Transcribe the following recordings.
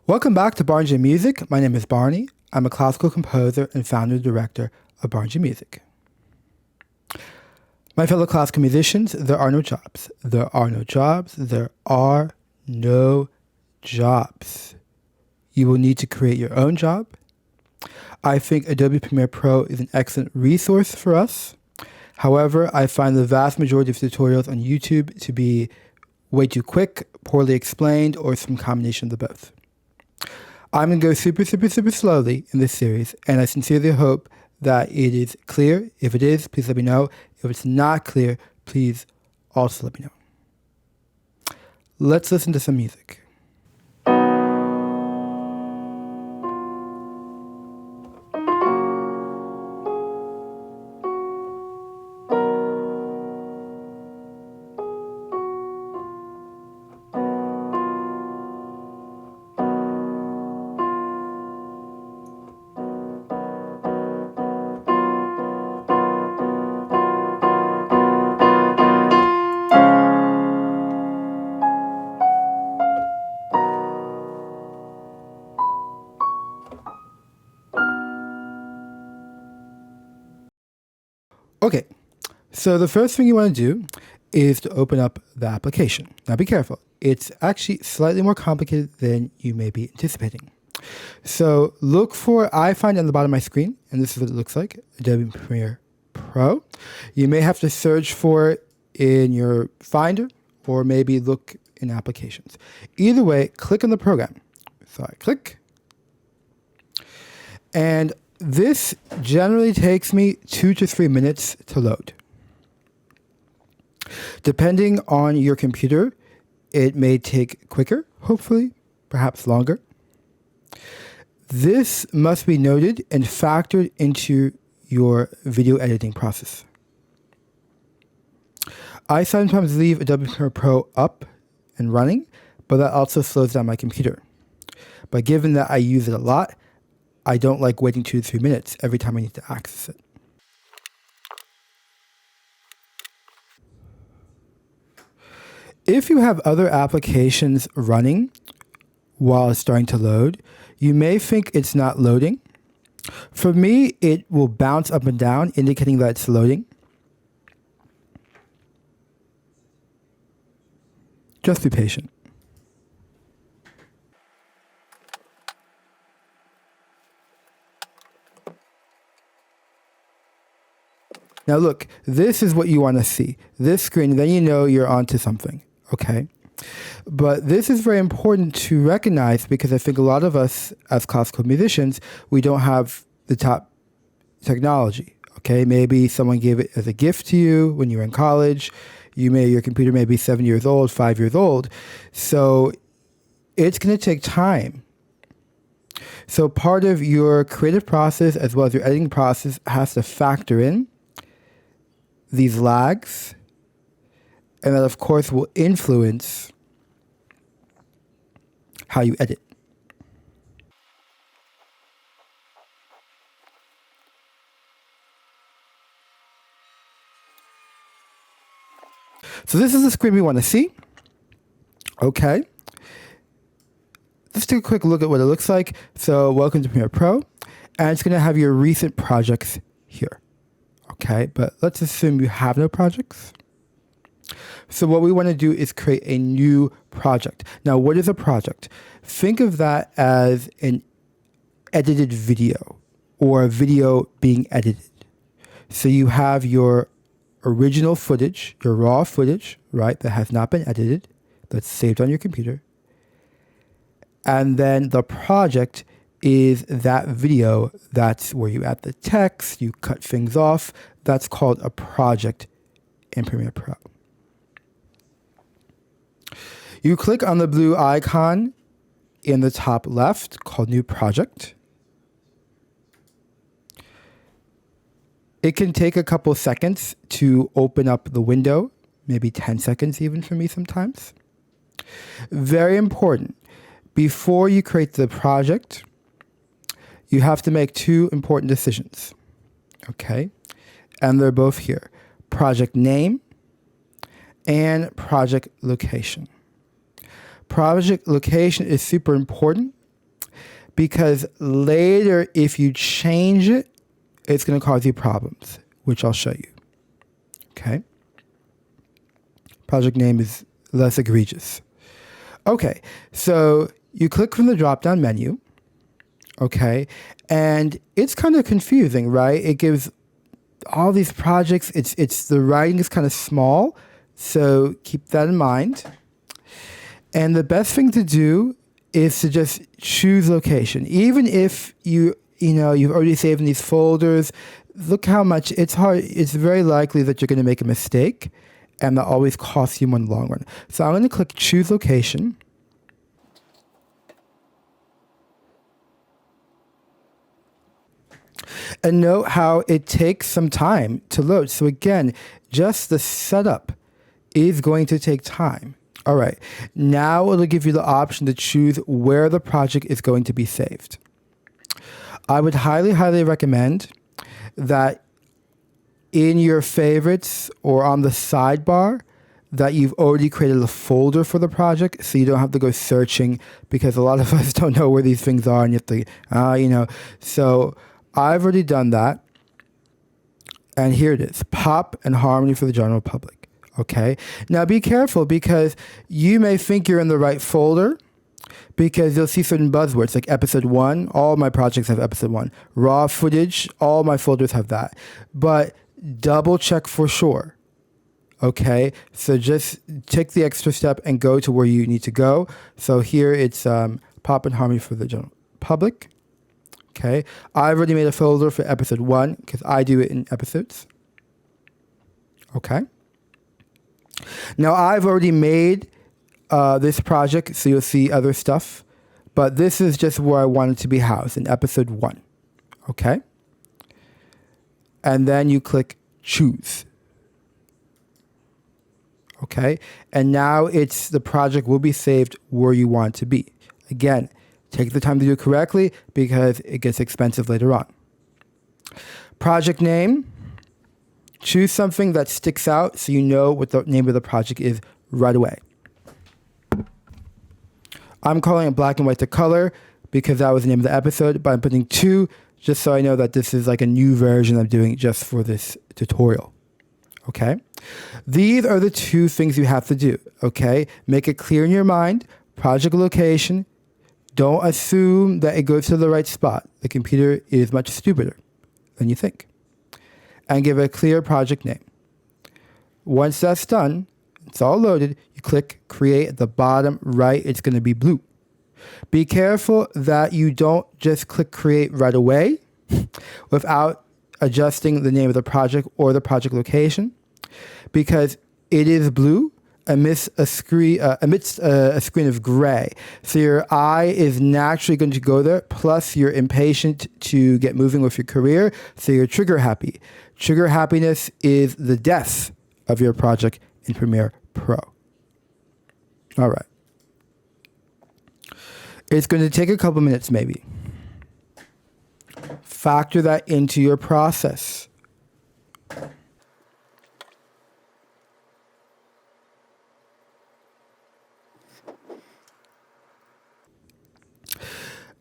Welcome back to Barneyjmusic. My name is Barney. I'm a classical composer and founder and director of Barneyjmusic. My fellow classical musicians, there are no jobs. There are no jobs. There are no jobs. You will need to create your own job. I think Adobe Premiere Pro is an excellent resource for us. However, I find the vast majority of tutorials on YouTube to be way too quick, poorly explained, or some combination of the both. I'm going to go super slowly in this series, and I sincerely hope that it is clear. If it is, please let me know. If it's not clear, please also let me know. Let's listen to some music. Okay, so the first thing you want to do is to open up the application. Now be careful. It's actually slightly more complicated than you may be anticipating. So look for, I find it on the bottom of my screen, and this is what it looks like, Adobe Premiere Pro. You may have to search for it in your Finder, or maybe look in Applications. Either way, click on the program. So I click, and this generally takes me 2 to 3 minutes to load. Depending on your computer, it may take quicker, hopefully, perhaps longer. This must be noted and factored into your video editing process. I sometimes leave Adobe Premiere Pro up and running, but that also slows down my computer. But given that I use it a lot, I don't like waiting 2 to 3 minutes every time I need to access it. If you have other applications running while it's starting to load, you may think it's not loading. For me, it will bounce up and down, indicating that it's loading. Just be patient. Now look, this is what you want to see. This screen, then you know you're onto something, okay? But this is very important to recognize because I think a lot of us as classical musicians, we don't have the top technology, okay? Maybe someone gave it as a gift to you when you were in college. Your computer may be 7 years old, 5 years old. So it's going to take time. So part of your creative process as well as your editing process has to factor in these lags, and that of course will influence how you edit. So this is the screen we want to see. Okay. Let's take a quick look at what it looks like. So welcome to Premiere Pro, and it's going to have your recent projects here. Okay, but let's assume you have no projects. So what we want to do is create a new project. Now, what is a project? Think of that as an edited video or a video being edited. So you have your original footage, your raw footage, right, that has not been edited, that's saved on your computer. And then the project is that video. That's where you add the text, you cut things off. That's called a project in Premiere Pro. You click on the blue icon in the top left called New Project. It can take a couple seconds to open up the window, maybe 10 seconds even for me sometimes. Very important. Before you create the project, you have to make 2 important decisions, okay? And they're both here. Project name and project location. Project location is super important because later if you change it, it's going to cause you problems, which I'll show you. Okay. Project name is less egregious. Okay, so you click from the drop-down menu, okay, and it's kind of confusing, right? It gives all these projects. It's the writing is kind of small, so keep that in mind. And the best thing to do is to just choose location, even if you've already saved in these folders. Look how much it's hard. It's very likely that you're going to make a mistake, and that always costs you money in the long run. So I'm going to click choose location. And note how it takes some time to load. So again, just the setup is going to take time. All right, now it'll give you the option to choose where the project is going to be saved. I would highly, highly recommend that in your favorites or on the sidebar that you've already created a folder for the project, so you don't have to go searching, because a lot of us don't know where these things are and you have to, So I've already done that. And here it is, pop and harmony for the general public. Okay. Now be careful, because you may think you're in the right folder, because you'll see certain buzzwords like episode 1. All my projects have episode 1. Raw footage, all my folders have that. But double check for sure. Okay. So just take the extra step and go to where you need to go. So here it's pop and harmony for the general public. Okay. I've already made a folder for episode 1 because I do it in episodes. Okay. Now I've already made this project, so you'll see other stuff, but this is just where I want it to be housed, in episode 1. Okay. And then you click choose. Okay. And now the project will be saved where you want it to be. Again, take the time to do it correctly, because it gets expensive later on. Project name. Choose something that sticks out so you know what the name of the project is right away. I'm calling it black and white to color because that was the name of the episode, but I'm putting 2 just so I know that this is like a new version I'm doing just for this tutorial. Okay. These are the 2 things you have to do. Okay. Make it clear in your mind. Project location. Don't assume that it goes to the right spot. The computer is much stupider than you think. And give it a clear project name. Once that's done, it's all loaded, you click create at the bottom right, it's going to be blue. Be careful that you don't just click create right away without adjusting the name of the project or the project location, because it is blue amidst a screen of gray. So your eye is naturally going to go there, plus you're impatient to get moving with your career, so you're trigger happy. Trigger happiness is the death of your project in Premiere Pro. All right. It's going to take a couple minutes maybe. Factor that into your process.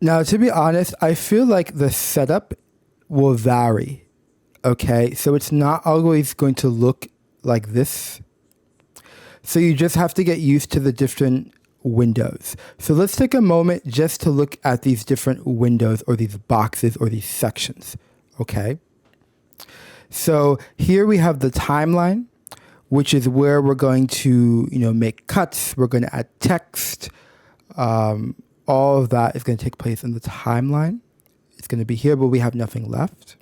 Now, to be honest, I feel like the setup will vary. Okay, so it's not always going to look like this. So you just have to get used to the different windows. So let's take a moment just to look at these different windows or these boxes or these sections. Okay. So here we have the timeline, which is where we're going to, make cuts. We're going to add text. All of that is going to take place in the timeline. It's going to be here, but we have nothing left.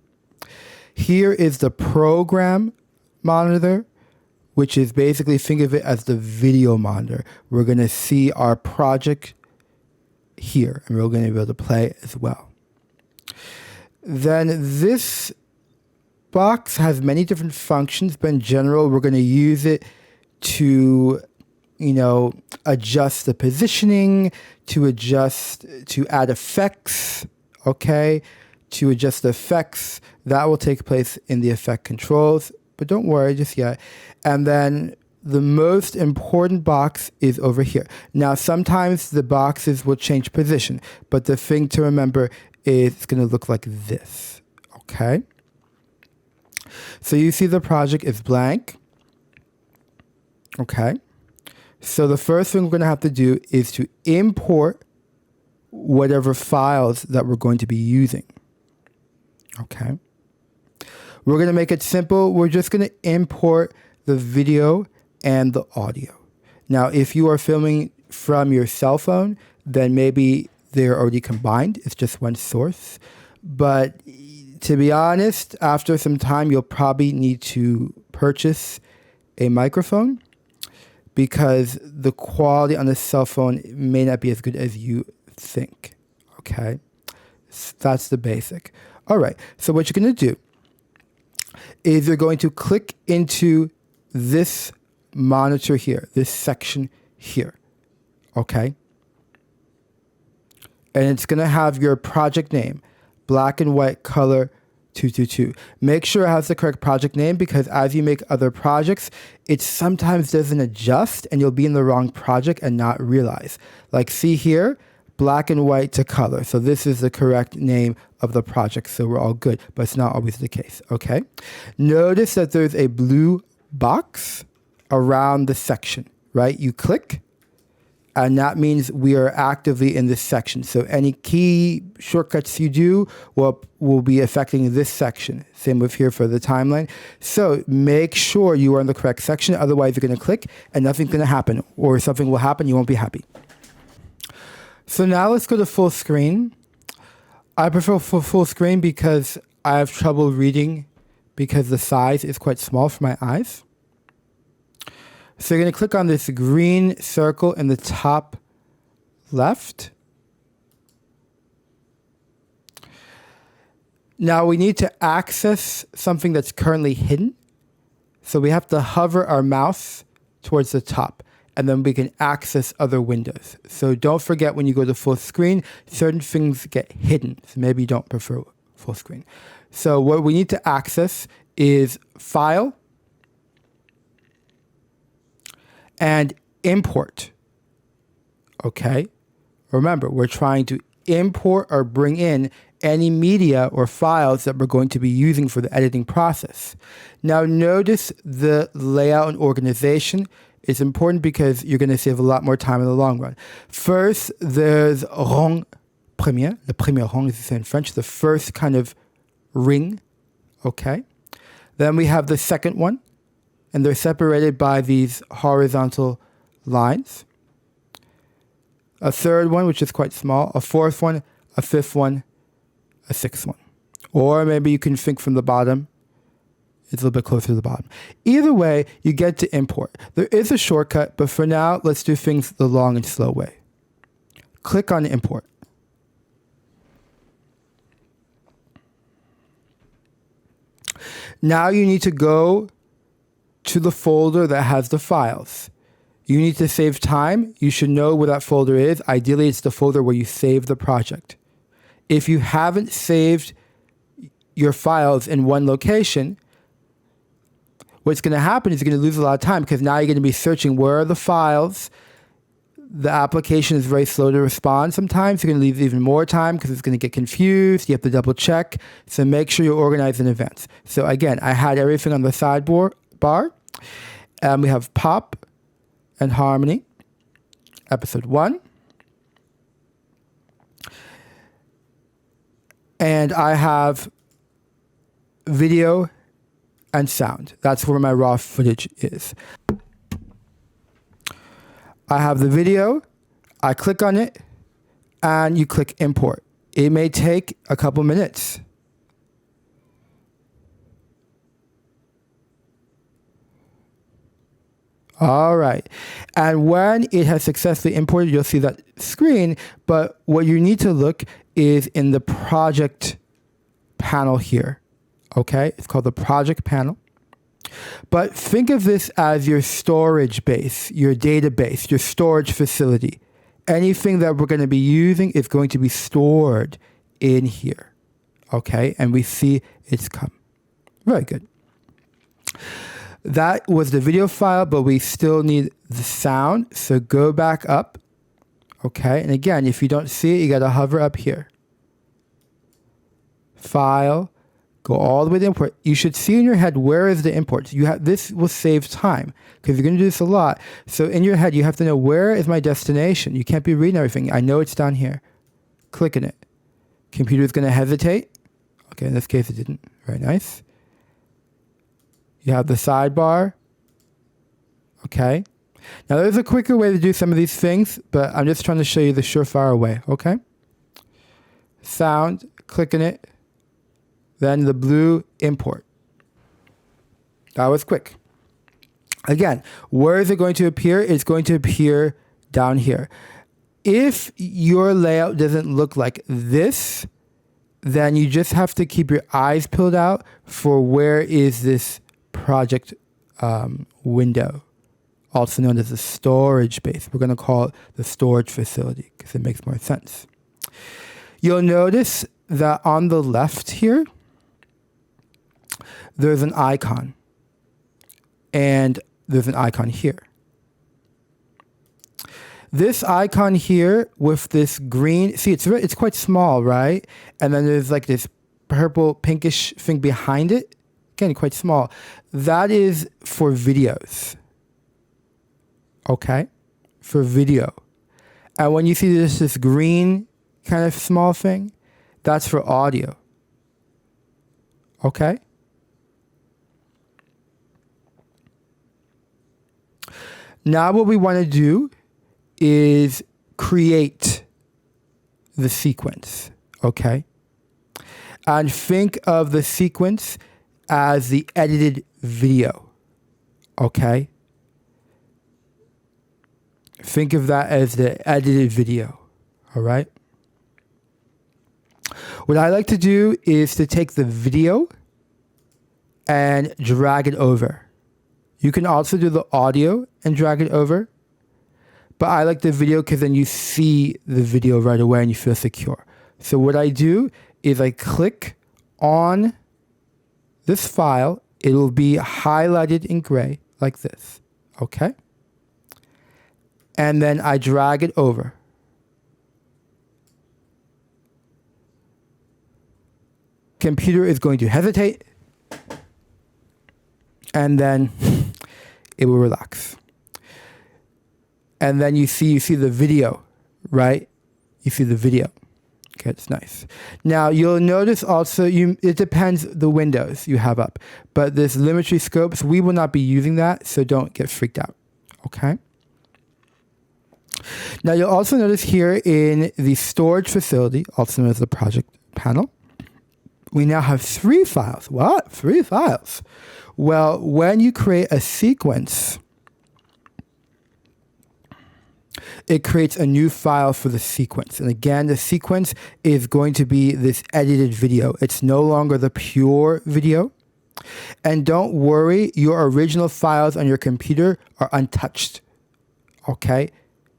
Here is the program monitor, which is basically, think of it as the video monitor. We're going to see our project here, and we're going to be able to play it as well. Then this box has many different functions, but in general, we're going to use it to, adjust the positioning, to add effects, okay? To adjust the effects. That will take place in the effect controls, but don't worry just yet. And then the most important box is over here. Now, sometimes the boxes will change position, but the thing to remember is it's going to look like this, okay? So you see the project is blank, okay? So the first thing we're going to have to do is to import whatever files that we're going to be using, okay? We're going to make it simple. We're just going to import the video and the audio. Now, if you are filming from your cell phone, then maybe they're already combined. It's just one source. But to be honest, after some time, you'll probably need to purchase a microphone because the quality on the cell phone may not be as good as you think, okay? So that's the basic. All right, so what you're going to do is you're going to click into this monitor here, this section here, okay? And it's going to have your project name, black and white color 222. Make sure it has the correct project name because as you make other projects, it sometimes doesn't adjust and you'll be in the wrong project and not realize. Like see here, black and white to color. So this is the correct name of the project. So we're all good, but it's not always the case, okay? Notice that there's a blue box around the section, right? You click, and that means we are actively in this section. So any key shortcuts you do will be affecting this section. Same with here for the timeline. So make sure you are in the correct section. Otherwise, you're going to click and nothing's going to happen, or something will happen. You won't be happy. So now let's go to full screen. I prefer full screen because I have trouble reading because the size is quite small for my eyes. So you're going to click on this green circle in the top left. Now we need to access something that's currently hidden. So we have to hover our mouse towards the top, and then we can access other windows. So don't forget when you go to full screen, certain things get hidden. So maybe you don't prefer full screen. So what we need to access is File and Import. Okay? Remember, we're trying to import or bring in any media or files that we're going to be using for the editing process. Now notice the layout and organization. It's important because you're going to save a lot more time in the long run. First, there's rang premier. Le premier rang is in French, the first kind of ring. Okay. Then we have the second one, and they're separated by these horizontal lines. A third one, which is quite small. A fourth one, a fifth one, a sixth one. Or maybe you can think from the bottom. It's a little bit closer to the bottom. Either way, you get to import. There is a shortcut, but for now, let's do things the long and slow way. Click on Import. Now you need to go to the folder that has the files. You need to save time. You should know where that folder is. Ideally, it's the folder where you save the project. If you haven't saved your files in one location, what's going to happen is you're going to lose a lot of time because now you're going to be searching where are the files. The application is very slow to respond sometimes. You're going to lose even more time because it's going to get confused. You have to double check. So make sure you're organized in advance. So again, I had everything on the sidebar. We have Pop and Harmony, episode 1. And I have video and sound. That's where my raw footage is. I have the video, I click on it, and you click Import. It may take a couple minutes. All right. And when it has successfully imported, you'll see that screen, but what you need to look is in the project panel here. Okay? It's called the project panel. But think of this as your storage base, your database, your storage facility. Anything that we're going to be using is going to be stored in here. Okay? And we see it's come. Very good. That was the video file, but we still need the sound. So go back up. Okay, and again, if you don't see it, you got to hover up here. File, go all the way to import. You should see in your head, where is the import? This will save time because you're going to do this a lot. So in your head, you have to know, where is my destination? You can't be reading everything. I know it's down here. Clicking it. Computer is going to hesitate. Okay, in this case, it didn't. Very nice. You have the sidebar. Okay. Now, there's a quicker way to do some of these things, but I'm just trying to show you the surefire way. Okay. Sound, clicking it. Then the blue import. That was quick. Again, where is it going to appear? It's going to appear down here. If your layout doesn't look like this, then you just have to keep your eyes peeled out for where is this project window, also known as the storage space. We're going to call it the storage facility because it makes more sense. You'll notice that on the left here, there's an icon, and there's an icon here. This icon here with this green, see, it's quite small, right? And then there's like this purple pinkish thing behind it. Again, quite small. That is for videos. Okay? For video. And when you see this green kind of small thing, that's for audio. Okay? Now what we want to do is create the sequence, okay? And think of the sequence as the edited video, okay? Think of that as the edited video, all right? What I like to do is to take the video and drag it over. You can also do the audio and drag it over, but I like the video because then you see the video right away and you feel secure. So what I do is I click on this file. It will be highlighted in gray like this, okay? And then I drag it over. Computer is going to hesitate, and then it will relax. And then you see the video, right? You see the video. Okay, it's nice. Now you'll notice also, it depends the windows you have up, but this Limetry scopes, we will not be using that, so don't get freaked out, okay? Now you'll also notice here in the storage facility, also known as the project panel, we now have 3 files. What? 3 files? Well, when you create a sequence, it creates a new file for the sequence. And again, the sequence is going to be this edited video. It's no longer the pure video. And don't worry, your original files on your computer are untouched. Okay?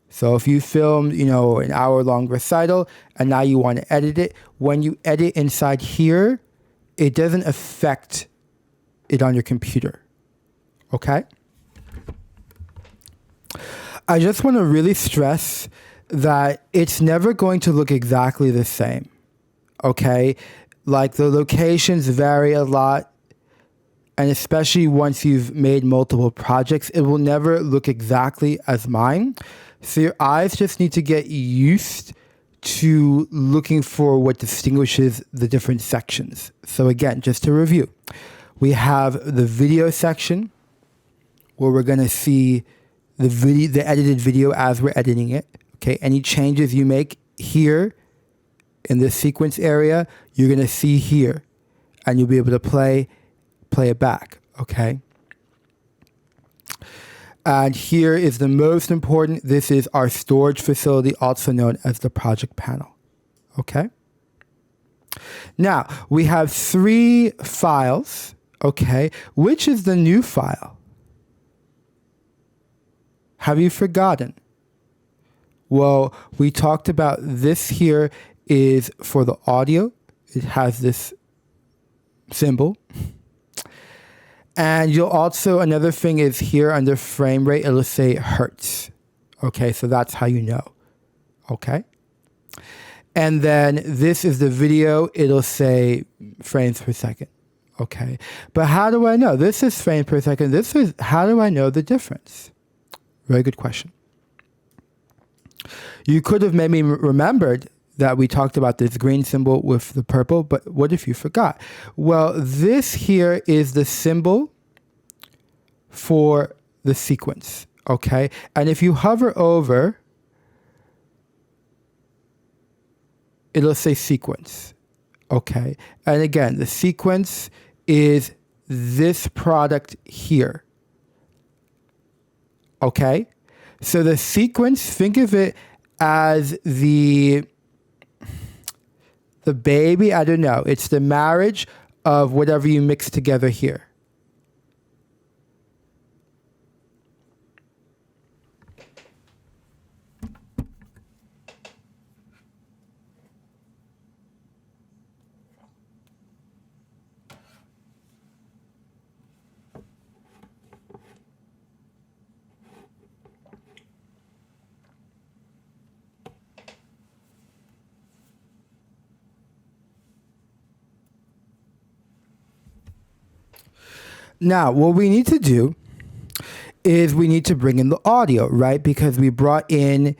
So if you filmed, an hour-long recital and now you want to edit it, when you edit inside here, it doesn't affect it on your computer. Okay? I just want to really stress that it's never going to look exactly the same. Okay? Like the locations vary a lot. And especially once you've made multiple projects, it will never look exactly as mine. So your eyes just need to get used to looking for what distinguishes the different sections. So again, just to review, we have the video section where we're going to see the edited video as we're editing it. Okay, any changes you make here in the sequence area, you're going to see here, and you'll be able to play it back. Okay. And here is the most important. This is our storage facility, also known as the project panel. Okay. Now, we have 3 files. Okay. Which is the new file? Have you forgotten? Well, we talked about this here is for the audio. It has this symbol. And you'll also, another thing is here under frame rate, it'll say hertz. Okay, so that's how you know. Okay. And then this is the video, it'll say frames per second. Okay. But how do I know? This is frames per second. This is, how do I know the difference? Very good question. You could have maybe remembered that we talked about this green symbol with the purple, but what if you forgot? Well, this here is the symbol for the sequence, okay? And if you hover over, it'll say sequence, okay? And again, the sequence is this product here, okay? So the sequence, think of it as the baby, I don't know, it's the marriage of whatever you mix together here. Now, what we need to do is we need to bring in the audio, right? Because we brought in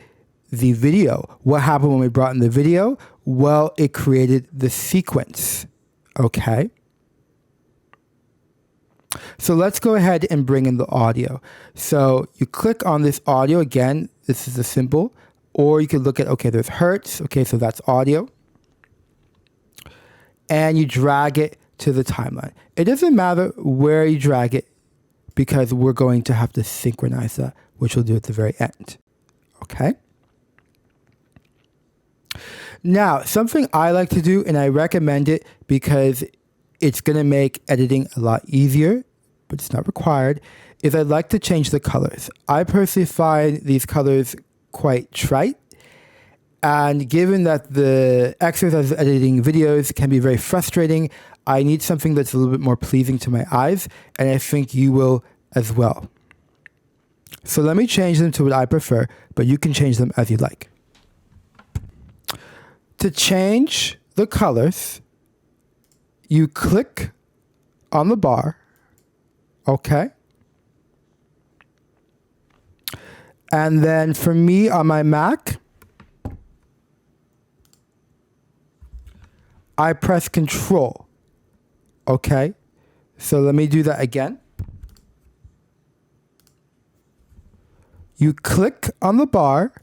the video. What happened when we brought in the video? Well, it created the sequence, okay? So let's go ahead and bring in the audio. So you click on this audio again. This is a symbol. Or you could look at, okay, there's hertz. Okay, so that's audio. And you drag it to the timeline. It doesn't matter where you drag it because we're going to have to synchronize that, which we'll do at the very end. Okay? Now, something I like to do, and I recommend it because it's going to make editing a lot easier, but it's not required, is I like to change the colors. I personally find these colors quite trite. And given that the exercise of editing videos can be very frustrating, I need something that's a little bit more pleasing to my eyes, and I think you will as well. So let me change them to what I prefer, but you can change them as you like. To change the colors, you click on the bar, okay? And then for me on my Mac, I press Control. Okay, so let me do that again. You click on the bar.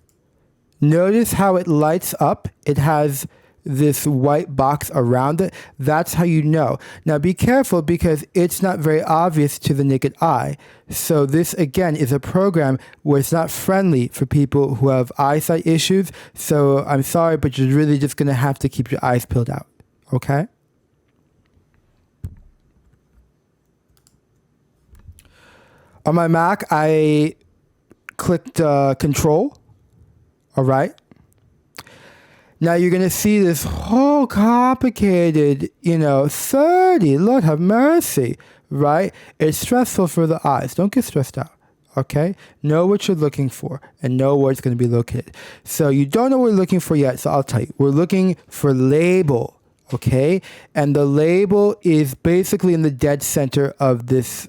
Notice how it lights up. It has this white box around it. That's how you know. Now be careful because it's not very obvious to the naked eye. So this again is a program where it's not friendly for people who have eyesight issues. So I'm sorry, but you're really just going to have to keep your eyes peeled out. Okay? On my Mac, I clicked Control. All right. Now you're going to see this whole complicated, 30, Lord have mercy, right? It's stressful for the eyes. Don't get stressed out, okay? Know what you're looking for and know where it's going to be located. So you don't know what we're looking for yet, so I'll tell you. We're looking for label, okay? And the label is basically in the dead center of this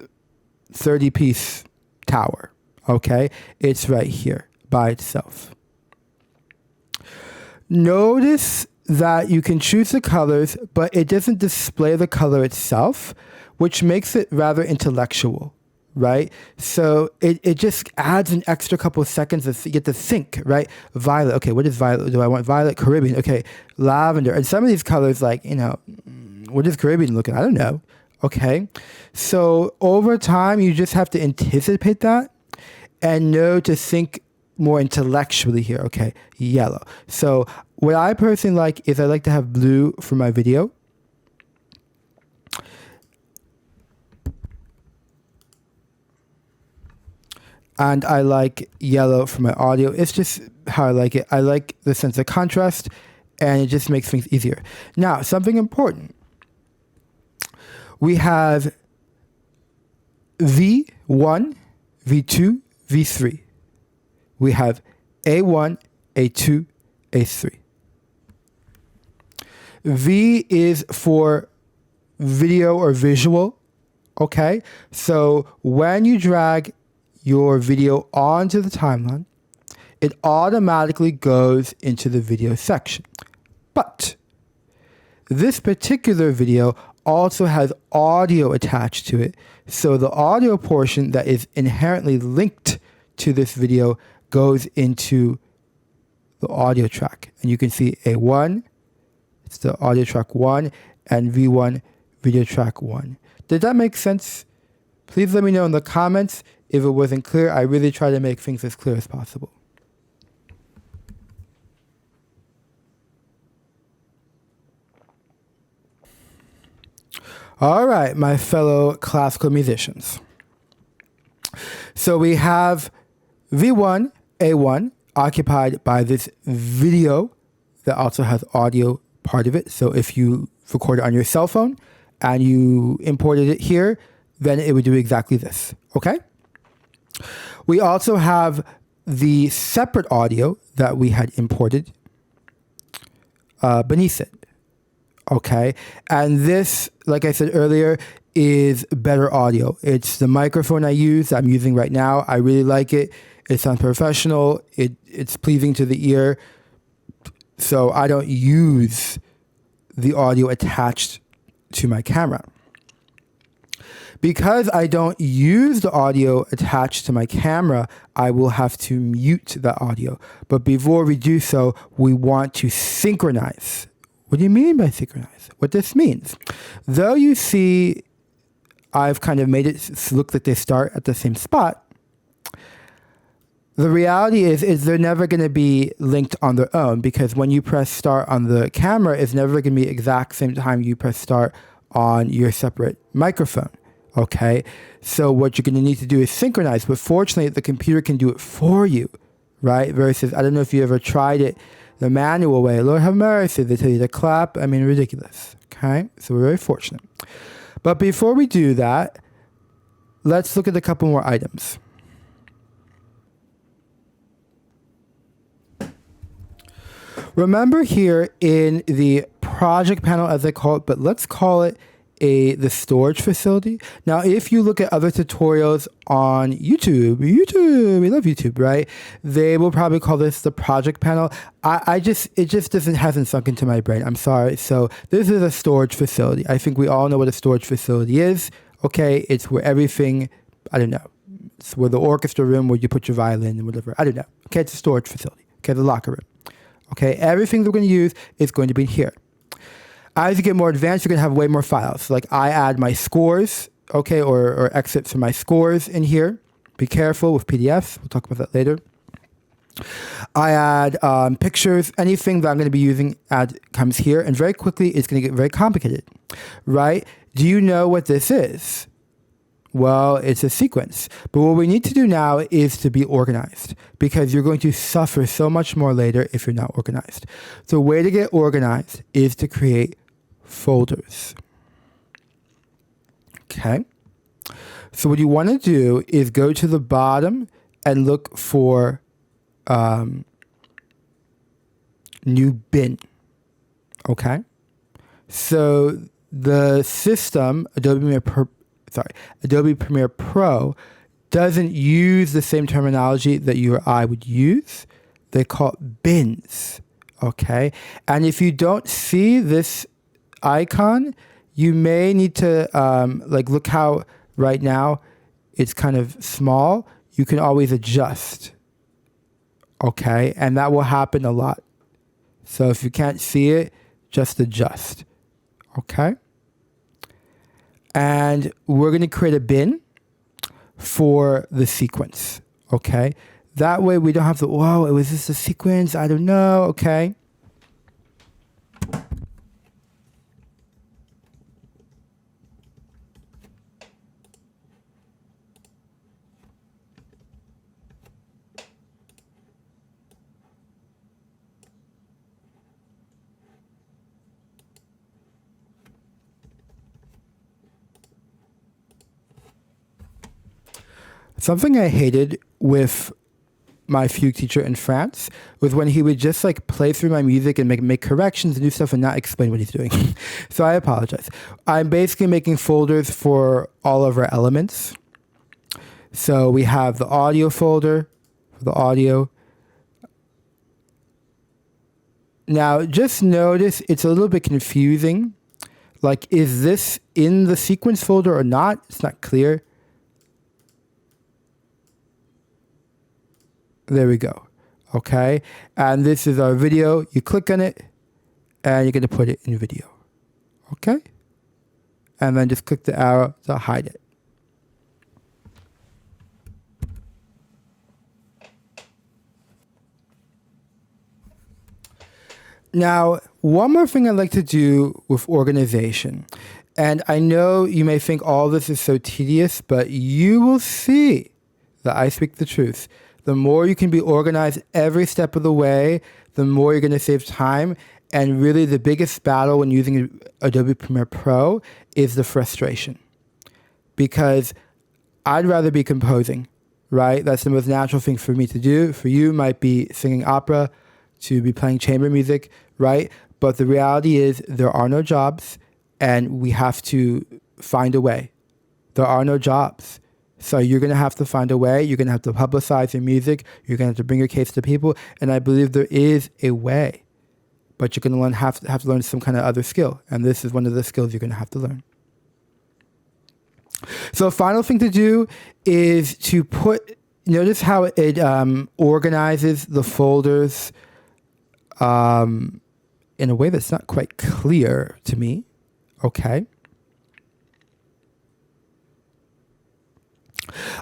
30-piece tower, okay? It's right here by itself. Notice that you can choose the colors, but it doesn't display the color itself, which makes it rather intellectual, right? So it just adds an extra couple of seconds to get to think, right? Violet, okay, what is violet? Do I want violet? Caribbean, okay, lavender. And some of these colors, like, what is Caribbean looking? I don't know, okay? So over time, you just have to anticipate that and know to think more intellectually here, okay? Yellow. So what I personally like is I like to have blue for my video. And I like yellow for my audio. It's just how I like it. I like the sense of contrast, and it just makes things easier. Now, something important. We have V1, V2, V3. We have A1, A2, A3. V is for video or visual, okay? So when you drag your video onto the timeline, it automatically goes into the video section. But this particular video also has audio attached to it. So the audio portion that is inherently linked to this video goes into the audio track. And you can see A1, it's the audio track 1, and V1, video track 1. Did that make sense? Please let me know in the comments if it wasn't clear. I really try to make things as clear as possible. All right, my fellow classical musicians. So we have V1, A1 occupied by this video that also has audio part of it. So if you record it on your cell phone and you imported it here, then it would do exactly this, okay? We also have the separate audio that we had imported beneath it. Okay, and this, like I said earlier, is better audio. It's the microphone I'm using right now. I really like it. It sounds professional. It's pleasing to the ear. So I don't use the audio attached to my camera. Because I don't use the audio attached to my camera, I will have to mute the audio. But before we do so, we want to synchronize. What do you mean by synchronize? What this means, though you see I've kind of made it look like they start at the same spot, the reality is they're never going to be linked on their own, because when you press start on the camera, it's never going to be exact same time you press start on your separate microphone. Okay, so what you're going to need to do is synchronize, but fortunately the computer can do it for you, right? Versus, I don't know if you ever tried it the manual way. Lord have mercy, they tell you to clap. I mean, ridiculous. Okay, so we're very fortunate. But before we do that, let's look at a couple more items. Remember here in the project panel, as I call it, but let's call it the storage facility. Now, if you look at other tutorials on YouTube, we love YouTube, right? They will probably call this the project panel. It just hasn't sunk into my brain. I'm sorry. So this is a storage facility. I think we all know what a storage facility is. Okay, it's where everything, I don't know. It's where the orchestra room where you put your violin and whatever. I don't know. Okay, it's a storage facility. Okay, the locker room. Okay, everything that we're going to use is going to be in here. As you get more advanced, you're going to have way more files. Like I add my scores, okay, or excerpts from my scores in here. Be careful with PDFs. We'll talk about that later. I add pictures. Anything that I'm going to be using comes here. And very quickly, it's going to get very complicated, right? Do you know what this is? Well, it's a sequence. But what we need to do now is to be organized, because you're going to suffer so much more later if you're not organized. So the way to get organized is to create folders. Okay. So what you want to do is go to the bottom and look for new bin. Okay. So the system, Adobe Premiere Pro doesn't use the same terminology that you or I would use. They call it bins, okay? And if you don't see this icon, you may need to, look how right now it's kind of small. You can always adjust, okay? And that will happen a lot. So if you can't see it, just adjust, okay? And we're going to create a bin for the sequence, okay? That way we don't have to, whoa, was this a sequence? I don't know, okay? Something I hated with my fugue teacher in France was when he would just like play through my music and make corrections and do stuff and not explain what he's doing. So I apologize. I'm basically making folders for all of our elements. So we have the audio folder for the audio. Now just notice it's a little bit confusing. Like, is this in the sequence folder or not? It's not clear. There we go. Okay. And this is our video. You click on it and you're going to put it in video. Okay. And then just click the arrow to hide it. Now, one more thing I'd like to do with organization. And I know you may think all this is so tedious, but you will see that I speak the truth. The more you can be organized every step of the way, the more you're going to save time. And really the biggest battle when using Adobe Premiere Pro is the frustration. Because I'd rather be composing, right? That's the most natural thing for me to do. For you, might be singing opera, to be playing chamber music, right? But the reality is there are no jobs and we have to find a way. There are no jobs. So you're going to have to find a way. You're going to have to publicize your music. You're going to have to bring your case to people. And I believe there is a way. But you're going to have to learn some kind of other skill. And this is one of the skills you're going to have to learn. So final thing to do is to notice how it organizes the folders in a way that's not quite clear to me. Okay.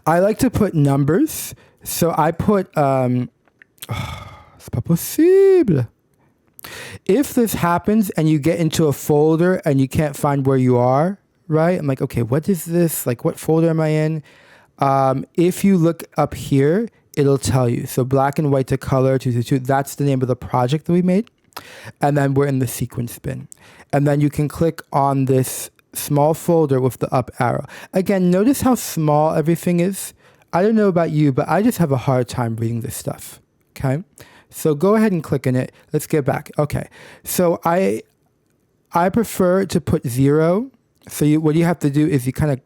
I like to put numbers. So I put, c'est pas possible. If this happens and you get into a folder and you can't find where you are, right? I'm like, okay, what is this? Like, what folder am I in? If you look up here, it'll tell you. So black and white to color, 222, that's the name of the project that we made. And then we're in the sequence bin. And then you can click on this small folder with the up arrow. Again, notice how small everything is. I don't know about you, but I just have a hard time reading this stuff. Okay. So go ahead and click on it. Let's get back. Okay. So I prefer to put 0. So what you have to do is you kind of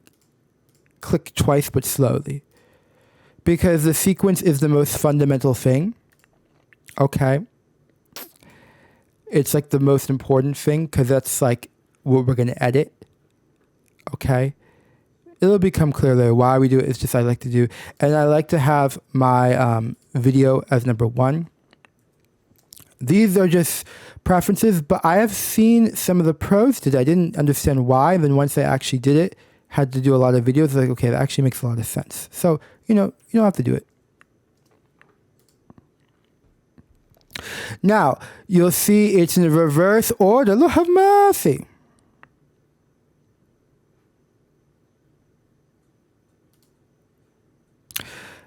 click twice, but slowly, because the sequence is the most fundamental thing. Okay. It's like the most important thing because that's like what we're going to edit. Okay. It'll become clear later why we do it. It's just I like to do. And I like to have my video as number 1. These are just preferences, but I have seen some of the pros did. I didn't understand why. And then once I actually did it, had to do a lot of videos, like, okay, that actually makes a lot of sense. So, you don't have to do it. Now, you'll see it's in reverse order. Lord have mercy.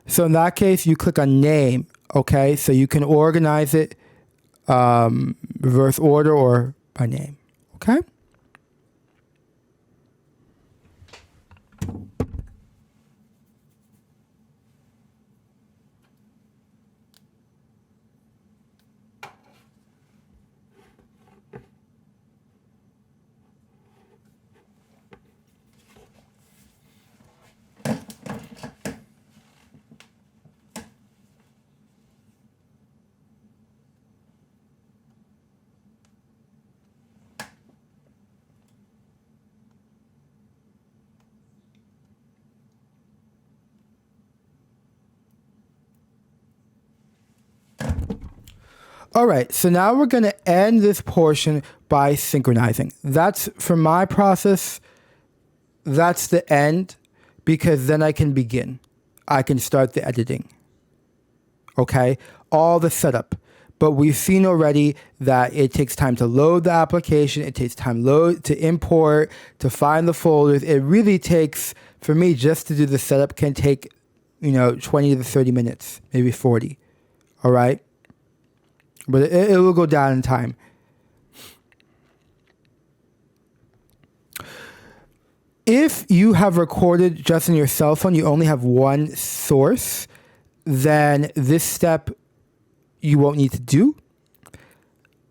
So in that case, you click on name, okay? So you can organize it reverse order or by name, okay? All right, so now we're going to end this portion by synchronizing. That's, for my process, that's the end, because then I can begin. I can start the editing. Okay, all the setup. But we've seen already that it takes time to load the application. It takes time to import, to find the folders. It really takes, for me, just to do the setup can take, 20 to 30 minutes, maybe 40. All right. But it will go down in time. if you have recorded just in your cell phone, you only have one source, then this step you won't need to do.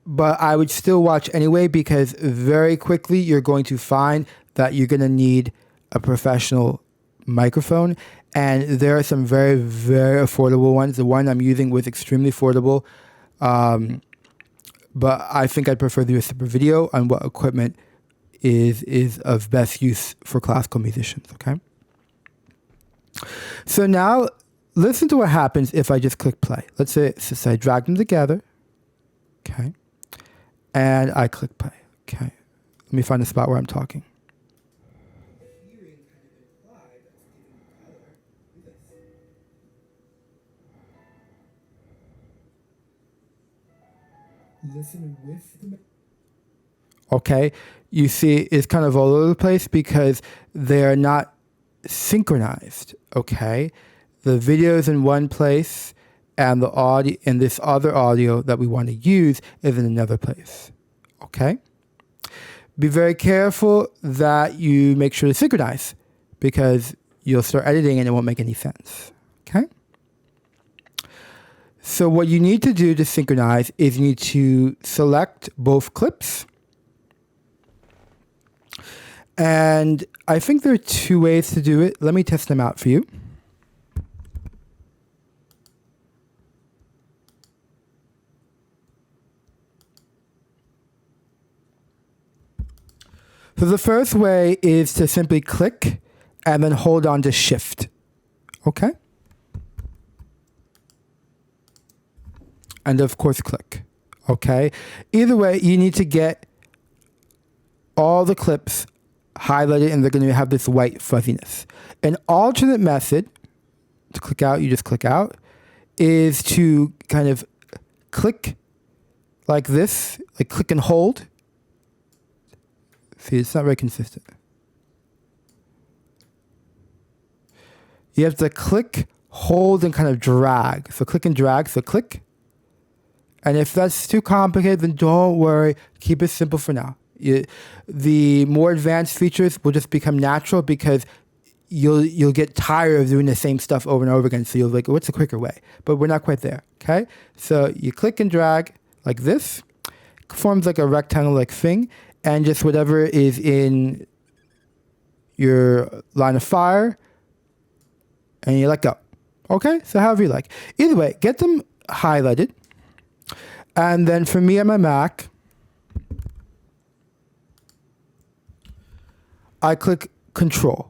But I would still watch anyway, because very quickly you're going to find that you're going to need a professional microphone. And there are some very, very affordable ones. The one I'm using was extremely affordable. But I think I'd prefer to do a separate video on what equipment is of best use for classical musicians, okay? So now listen to what happens if I just click play. Let's say I drag them together, okay? And I click play, okay? Let me find a spot where I'm talking. Listen with the... Okay, you see it's kind of all over the place because they're not synchronized, okay? The video is in one place and the audio and this other audio that we want to use is in another place, okay? Be very careful that you make sure to synchronize because you'll start editing and it won't make any sense, okay? So what you need to do to synchronize is you need to select both clips. And I think there are two ways to do it. Let me test them out for you. So the first way is to simply click and then hold on to Shift, okay? And of course click, okay? Either way, you need to get all the clips highlighted and they're going to have this white fuzziness. An alternate method to click out, you just click out, is to kind of click like this, like click and hold. See, it's not very consistent. You have to click, hold, and kind of drag. So click and drag, so click. And if that's too complicated, then don't worry. Keep it simple for now. The more advanced features will just become natural because you'll get tired of doing the same stuff over and over again. So you'll be like, what's the quicker way? But we're not quite there, okay? So you click and drag like this. Forms like a rectangle-like thing. And just whatever is in your line of fire. And you let go. Okay? So however you like. Either way, get them highlighted. And then for me on my Mac, I click Control,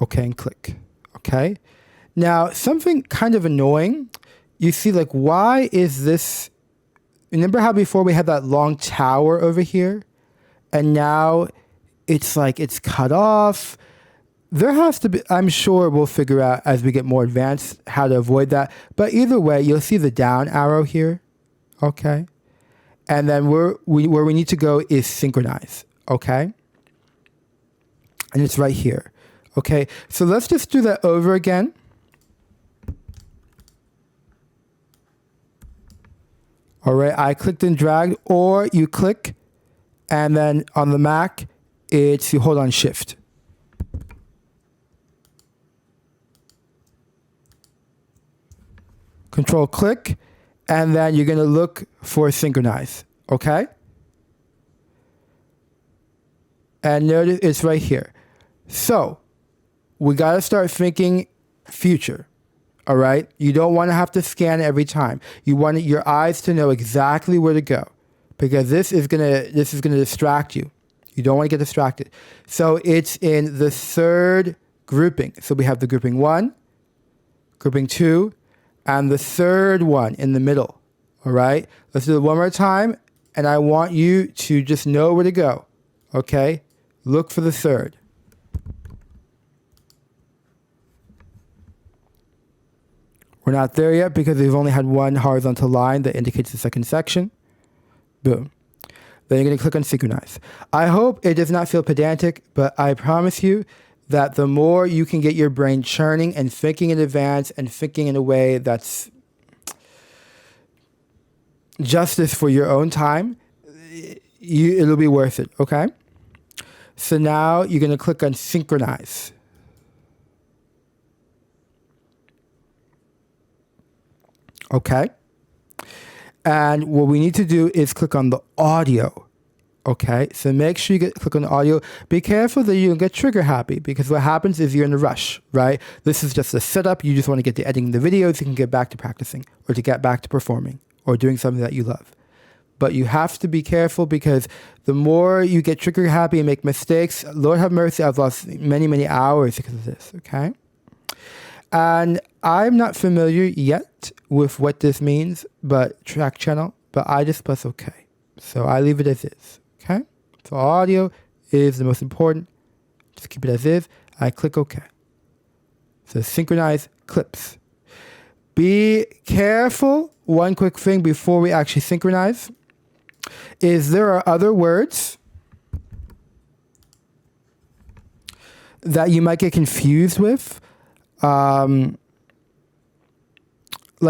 okay, and click, okay? Now, something kind of annoying, you see like, why is this, remember how before we had that long tower over here? And now it's like, it's cut off. There has to be, I'm sure we'll figure out as we get more advanced how to avoid that. But either way, you'll see the down arrow here. Okay. And then where we need to go is synchronize. Okay. And it's right here. Okay. So let's just do that over again. All right. I clicked and dragged, or you click and then on the Mac, it's you hold on Shift. Control click. And then you're going to look for synchronize, okay? And notice it's right here. So we got to start thinking future, all right? You don't want to have to scan every time. You want your eyes to know exactly where to go because this is going to distract you. You don't want to get distracted. So it's in the third grouping. So we have the grouping 1, grouping 2, and the third one in the middle, all right? Let's do it one more time, and I want you to just know where to go, okay? Look for the third. We're not there yet because we've only had one horizontal line that indicates the second section. Boom. Then you're going to click on Synchronize. I hope it does not feel pedantic, but I promise you that the more you can get your brain churning and thinking in advance and thinking in a way that's justice for your own time, it'll be worth it, okay? So now you're going to click on Synchronize. Okay. And what we need to do is click on the audio. Okay. So make sure you click on the audio. Be careful that you don't get trigger happy, because what happens is you're in a rush, right? This is just a setup. You just want to get to editing the videos. You can get back to practicing or to get back to performing or doing something that you love. But you have to be careful, because the more you get trigger happy and make mistakes, Lord have mercy, I've lost many, many hours because of this, okay? And I'm not familiar yet with what this means, but track channel, but I just press OK. So I leave it as is, okay? So audio is the most important. Just keep it as is. I click OK. So synchronize clips. Be careful. One quick thing before we actually synchronize is there are other words that you might get confused with. Like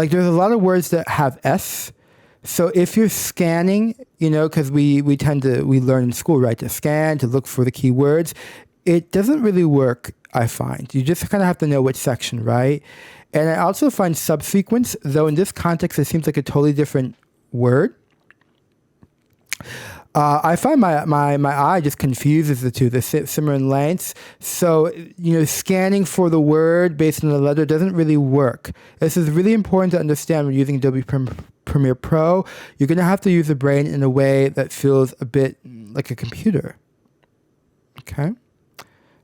there's a lot of words that have S. So if you're scanning, you know, because we learn in school, right, to scan, to look for the keywords, it doesn't really work, I find. You just kind of have to know which section, right? And I also find subsequence, though in this context it seems like a totally different word. I find my eye just confuses the two, the similar in lengths. So, you know, scanning for the word based on the letter doesn't really work. This is really important to understand when using Adobe Premiere Pro. You're going to have to use the brain in a way that feels a bit like a computer. Okay?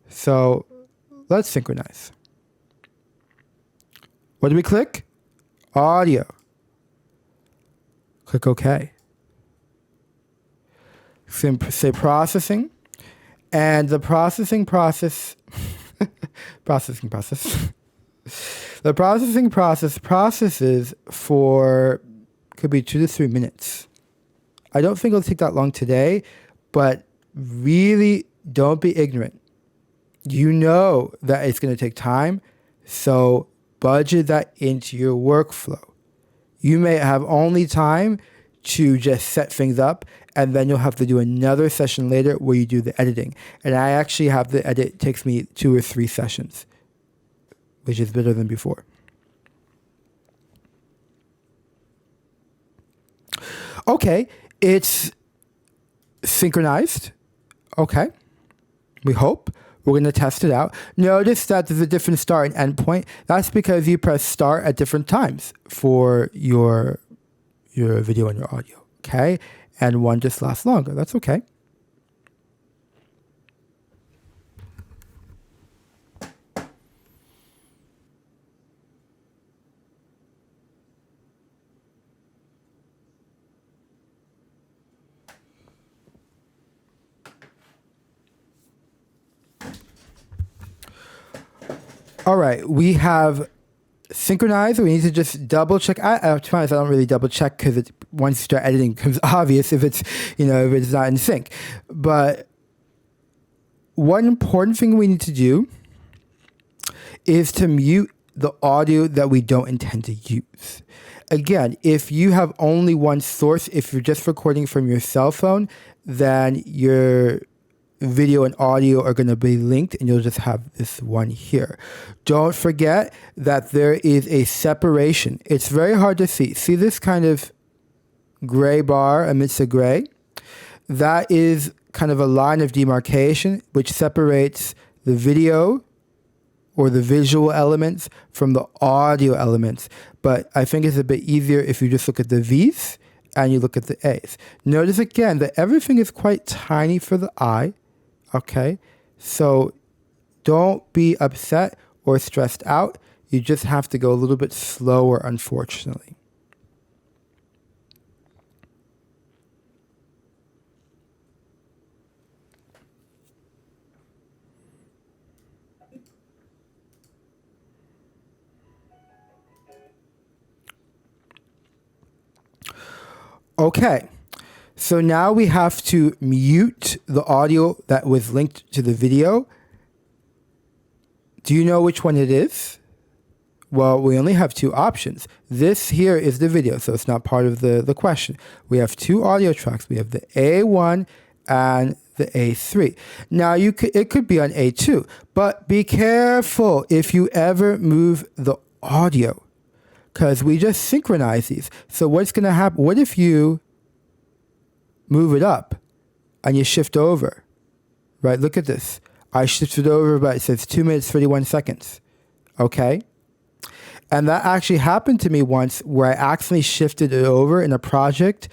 So, let's synchronize. What do we click? Audio. Click OK. Say processing, and the processing process, the processing process processes for, could be 2 to 3 minutes. I don't think it'll take that long today, but really don't be ignorant. You know that it's going to take time, so budget that into your workflow. You may have only time to just set things up, and then you'll have to do another session later where you do the editing. And I actually have the edit, it takes me 2 or 3 sessions, which is better than before. Okay, it's synchronized. Okay, we hope. We're going to test it out. Notice that there's a different start and end point. That's because you press start at different times for your video and your audio, okay? And one just lasts longer. That's okay. All right, we have synchronize. We need to just double check. To be honest, I don't really double check, because once you start editing, it becomes obvious if it's, you know, if it's not in sync. But one important thing we need to do is to mute the audio that we don't intend to use. Again, if you have only one source, if you're just recording from your cell phone, then your video and audio are going to be linked, and you'll just have this one here. Don't forget that there is a separation. It's very hard to see. See this kind of gray bar amidst the gray? That is kind of a line of demarcation which separates the video or the visual elements from the audio elements. But I think it's a bit easier if you just look at the V's and you look at the A's. Notice again that everything is quite tiny for the eye. Okay, so don't be upset or stressed out. You just have to go a little bit slower, unfortunately. Okay. So now we have to mute the audio that was linked to the video. Do you know which one it is? Well, we only have 2 options. This here is the video, so it's not part of the question. We have 2 audio tracks. We have the A1 and the A3. Now it could be on A2, but be careful if you ever move the audio, because we just synchronize these. So what's going to happen? What if you move it up and you shift over, right? Look at this. I shifted over, but it says 2 minutes, 31 seconds. Okay. And that actually happened to me once, where I accidentally shifted it over in a project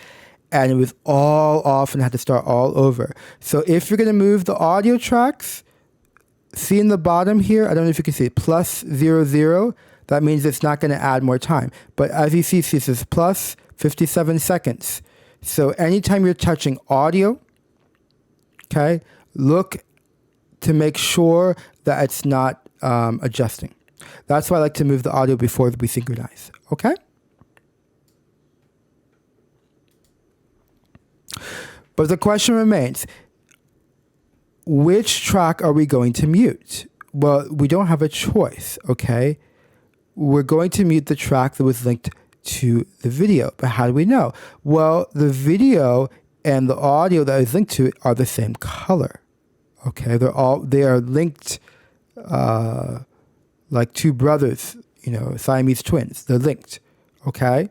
and it was all off and I had to start all over. So if you're going to move the audio tracks, see in the bottom here, I don't know if you can see +00. That means it's not going to add more time. But as you see, this is plus 57 seconds. So anytime you're touching audio, okay, look to make sure that it's not adjusting. That's why I like to move the audio before we synchronize, okay? But the question remains, which track are we going to mute? Well, we don't have a choice, okay? We're going to mute the track that was linked to the video. But how do we know? Well, the video and the audio that is linked to it are the same color, okay? They are linked like two brothers, Siamese twins. They're linked, okay?